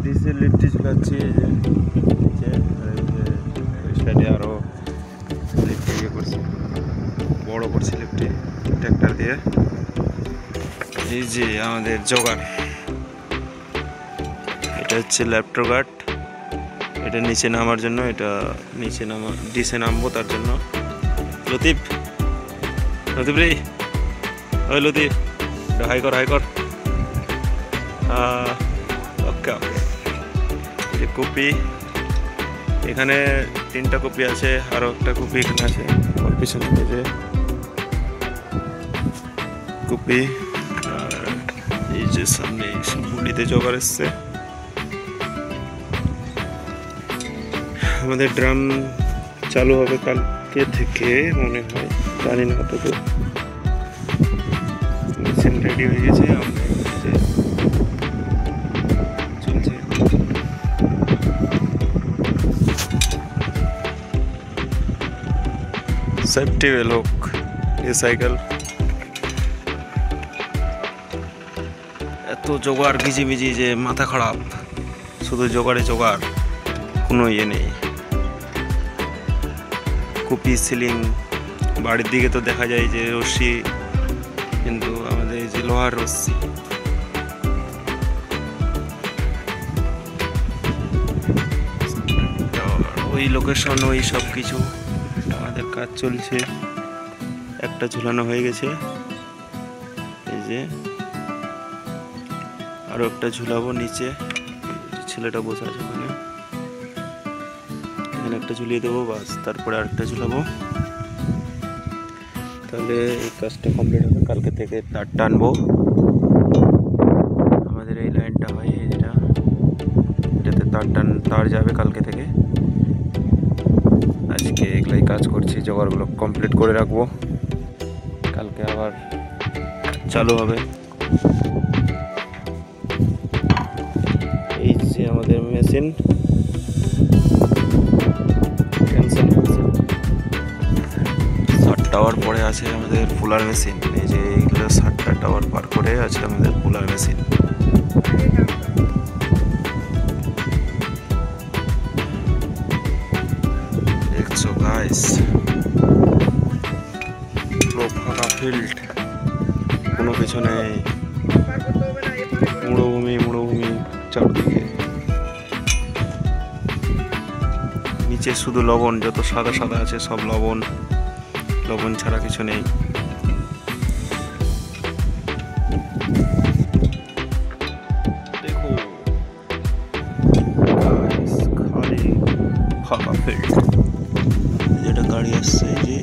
Diesel লিফটে ঝুলাচ্ছি এই যে নিচে, আর এই যে ওই সাইডে আরও লিফটে ইয়ে করছি, বড় করছি লিফটে ট্র্যাক্টর দিয়ে। এই যে আমাদের জোগাড়, এটা হচ্ছে ল্যাপটপ গার্ড, এটা নিচে নামার জন্য, এটা নিচে ডিসে নামবো তার জন্য। লতিফ, লতিফ রে, ওই লতিফ হাই কর, হাই কর। ওকে ওকে। এই কপি, এখানে 3টা কপি আছে, আরও একটা কপি এখানে আছে ওর পিছনে, যে কপি। আর এই যে সামনে গুলিতে জোগাড় এসছে। আমাদের ড্রাম চালু হবে কালকে থেকে মনে হয়, জানি না কত দূর। মেশিন রেডি হয়ে গেছে, আমরা চলছে। সেফটি বেল হোক, এ সাইকেল এত জোগাড় ভিজি যে মাথা খারাপ, শুধু জোগাড়ে জোগাড়, কোনো ইয়ে নেই। কপি সিলিং, বাড়ির দিকে তো দেখা যায় যে রশ্মি, কিন্তু আমাদের এই যে লোহার রশ্মি। ওই লোকেশন, ওই সব কিছু আমাদের কাজ চলছে। একটা ঝুলানো হয়ে গেছে, এই যে আরো একটা ঝুলাবো নিচে, ছেলেটা বসে আছে ওখানে, এখানে একটা ঝুলিয়ে দেবো, বাস তারপরে আরেকটা ঝুলাবো, তাহলে এই কাজটা কমপ্লিট হবে। কালকে থেকে তার টানবো, আমাদের এই লাইনটা হয় যেটা, এটাতে তার যাবে কালকে থেকে। আজকে এগুলাই কাজ করছি, জোগাড়গুলো কমপ্লিট করে রাখবো, কালকে আবার চালু হবে। এই যে আমাদের মেশিন, ক্যান্সেল 60 টাওয়ার পরে আছে আমাদের পুলার মেশিন। এই যে এইগুলো 60টা টাওয়ার পার করে আছে আমাদের পুলার মেশিন। দেখছো গাইস, পুরো ফাঁকা ফিল্ড, কোনো কিছু নেই, মুড়োভূমি চারদিকে। নিচে শুধু লবণ, যত সাদা সাদা আছে সব লবণ ছাড়া কিছু নেই। দেখো খালি ফাঁকা ফিল্ড, যেটা গাড়ি আসছে যে